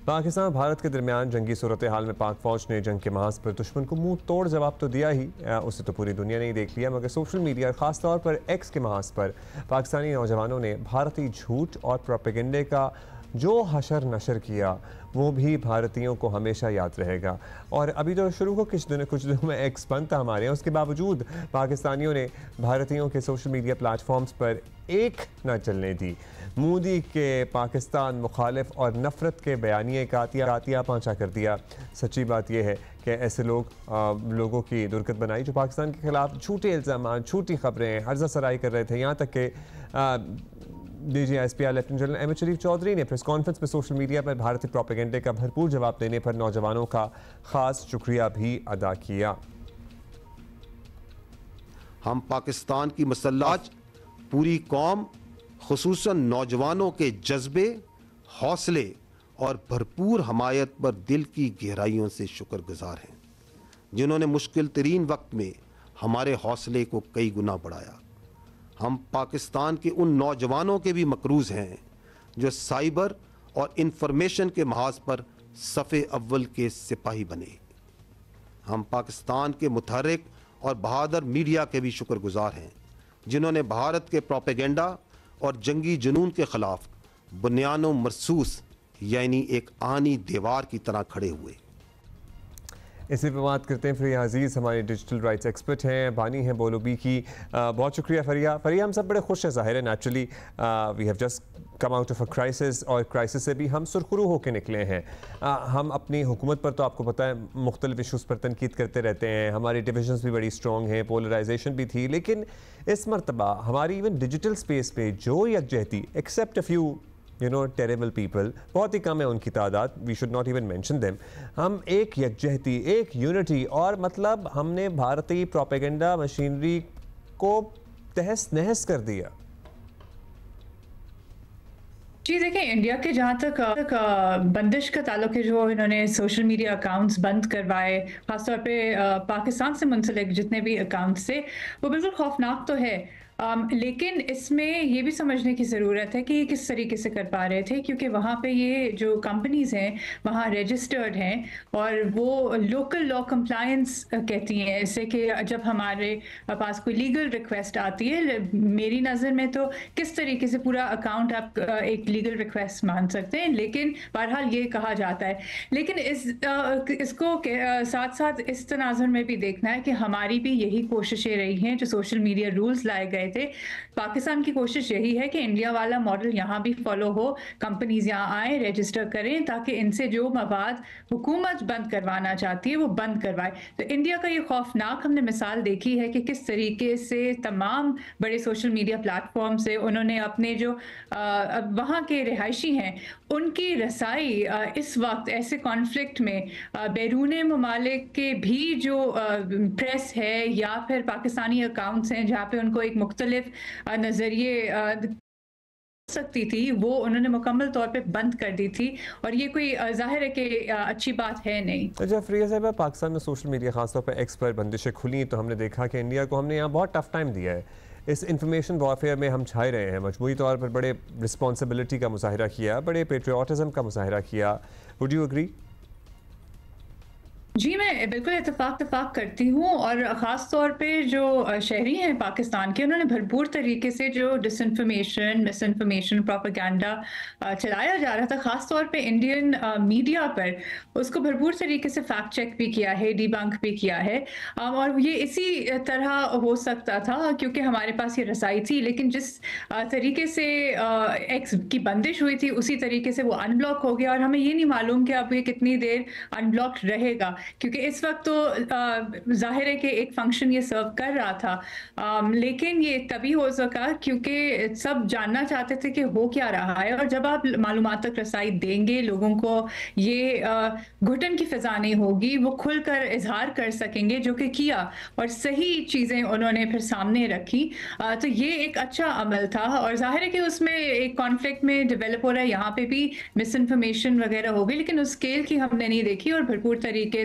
پاکستان اور بھارت کے درمیان جنگی صورتحال میں پاک فوج نے جنگ کے محاذ پر دشمن کو منہ توڑ جواب تو دیا ہی، اسے تو پوری دنیا نے ہی دیکھ لیا، مگر سوشل میڈیا اور خاص طور پر ایکس کے محاذ پر پاکستانی نوجوانوں نے بھارتی جھوٹ اور پروپیگنڈے کا جو حشر نشر کیا وہ بھی بھارتیوں کو ہمیشہ یاد رہے گا۔ اور ابھی تو شروع کو کچھ دنوں میں ایکس بند تھا ہمارے یہاں، اس کے باوجود پاکستانیوں نے بھارتیوں کے سوشل میڈیا پلیٹ فارمز پر ایک نہ چلنے دی۔ مودی کے پاکستان مخالف اور نفرت کے بیانیے کا عطیہ پہنچا کر دیا۔ سچی بات یہ ہے کہ ایسے لوگوں کی درگت بنائی جو پاکستان کے خلاف جھوٹے الزامات، جھوٹی خبریں ہرزہ سرائی کر رہے تھے، یہاں تک کہ D G S P R lieutenant general Ahmed Sharif Chaudhry نے پریس کانفرنس میں سوشل میڈیا پر بھارتی پروپیگنڈے کا بھرپور جواب دینے پر نوجوانوں کا خاص شکریہ بھی ادا کیا۔ ہم پاکستان کی مسلح پوری قوم خصوصاً نوجوانوں کے جذبے، حوصلے اور بھرپور حمایت پر دل کی گہرائیوں سے شکر گزار ہیں، جنہوں نے مشکل ترین وقت میں ہمارے حوصلے کو کئی گنا بڑھایا۔ ہم پاکستان کے ان نوجوانوں کے بھی مقروض ہیں جو سائبر اور انفارمیشن کے محاذ پر صف اول کے سپاہی بنے۔ ہم پاکستان کے متحرک اور بہادر میڈیا کے بھی شکر گزار ہیں، جنہوں نے بھارت کے پروپیگنڈا اور جنگی جنون کے خلاف بنیان و مرصوص یعنی ایک آہنی دیوار کی طرح کھڑے ہوئے۔ اسی پہ بات کرتے ہیں فریہ عزیز، ہمارے ڈیجیٹل رائٹس ایکسپرٹ ہیں، بانی ہیں بولو بی کی۔ بہت شکریہ فریہ۔ ہم سب بڑے خوش ہیں، ظاہر ہے naturally we have just come out of a crisis, اور کرائسس سے بھی ہم سرخرو ہو کے نکلے ہیں۔ ہم اپنی حکومت پر تو آپ کو پتہ ہے مختلف ایشوز پر تنقید کرتے رہتے ہیں، ہماری ڈویژنز بھی بڑی اسٹرانگ ہیں، پولرائزیشن بھی تھی، لیکن اس مرتبہ ہماری ایون ڈیجیٹل سپیس پہ جو یکجہتی accept a few terrible people، بہت ہی کم ہے ان کی تعداد، we should not even mention them، ہم ایک یکجہتی، ایک یونٹی، اور مطلب ہم نے بھارتی پروپیگنڈا مشینری کو تہس نہس کر دیا۔ جی دیکھیں، انڈیا کے جہاں تک بندش کا تعلق ہے، جو انہوں نے سوشل میڈیا اکاؤنٹس بند کروائے، خاص طور پہ پاکستان سے منسلک جتنے بھی اکاؤنٹس تھے، وہ بالکل خوفناک تو ہے، لیکن اس میں یہ بھی سمجھنے کی ضرورت ہے کہ یہ کس طریقے سے کر پا رہے تھے، کیونکہ وہاں پہ یہ جو کمپنیز ہیں وہاں رجسٹرڈ ہیں، اور وہ لوکل لا کمپلائنس کہتی ہیں اسے، کہ جب ہمارے پاس کوئی لیگل ریکویسٹ آتی ہے، میری نظر میں تو کس طریقے سے پورا اکاؤنٹ آپ ایک لیگل ریکویسٹ مان سکتے ہیں، لیکن بہرحال یہ کہا جاتا ہے۔ لیکن اس کو ساتھ ساتھ اس تناظر میں بھی دیکھنا ہے کہ ہماری بھی یہی کوششیں رہی ہیں جو سوشل میڈیا رولز لائے گئے تھے۔ پاکستان کی کوشش یہی ہے کہ انڈیا والا ماڈل یہاں بھی فالو ہو، کمپنیز یہاں آئیں، رجسٹر کریں، تاکہ ان سے جو مواد حکومت بند کروانا چاہتی ہے وہ بند کروائے۔ تو انڈیا کا یہ خوفناک ہم نے مثال دیکھی ہے کہ کس طریقے سے تمام بڑے سوشل میڈیا پلیٹ فارم سے انہوں نے اپنے جو وہاں کے رہائشی ہیں ان کی رسائی اس وقت ایسے کانفلکٹ میں بیرون ممالک کے بھی جو پریس ہے یا پھر پاکستانی اکاؤنٹس ہیں جہاں پہ ان کو ایک مختلف نظریے سکتی تھی، وہ انہوں نے مکمل طور پہ بند کر دی تھی، اور یہ کوئی ظاہر ہے کہ اچھی بات ہے نہیں۔ اچھا فریہ صاحبہ، پاکستان میں سوشل میڈیا خاص طور پہ ایکس پر بندشیں کھلی تو ہم نے دیکھا کہ انڈیا کو ہم نے یہاں بہت ٹف ٹائم دیا ہے، اس انفارمیشن وارفیئر میں ہم چھائے رہے ہیں، مجموعی طور پر بڑے رسپانسبلٹی کا مظاہرہ کیا، بڑے پیٹریوٹزم کا مظاہرہ کیا۔ Would you agree? جی میں بالکل اتفاق کرتی ہوں، اور خاص طور پہ جو شہری ہیں پاکستان کے، انہوں نے بھرپور طریقے سے جو ڈس انفارمیشن، مس انفارمیشن، پروپیگنڈا چلایا جا رہا تھا، خاص طور پہ انڈین میڈیا پر، اس کو بھرپور طریقے سے فیکٹ چیک بھی کیا ہے، ڈی بنک بھی کیا ہے، اور یہ اسی طرح ہو سکتا تھا کیونکہ ہمارے پاس یہ رسائی تھی، لیکن جس طریقے سے ایکس کی بندش ہوئی تھی اسی طریقے سے وہ ان بلاک ہو گیا، اور ہمیں یہ نہیں معلوم کہ اب یہ کتنی دیر ان بلاک رہے گا، کیونکہ اس وقت تو ظاہر ہے کہ ایک فنکشن یہ سرو کر رہا تھا، لیکن یہ تبھی ہو سکا کیونکہ سب جاننا چاہتے تھے کہ ہو کیا رہا ہے، اور جب آپ معلومات تک رسائی دیں گے، لوگوں کو یہ گھٹن کی فضا نہیں ہوگی، وہ کھل کر اظہار کر سکیں گے، جو کہ کیا، اور صحیح چیزیں انہوں نے پھر سامنے رکھی، تو یہ ایک اچھا عمل تھا، اور ظاہر ہے کہ اس میں ایک کانفلکٹ میں ڈیولپ ہو رہا ہے، یہاں پہ بھی مس انفارمیشن وغیرہ ہو گئی، لیکن اس اسکیل کی ہم نے نہیں دیکھی، اور بھرپور طریقے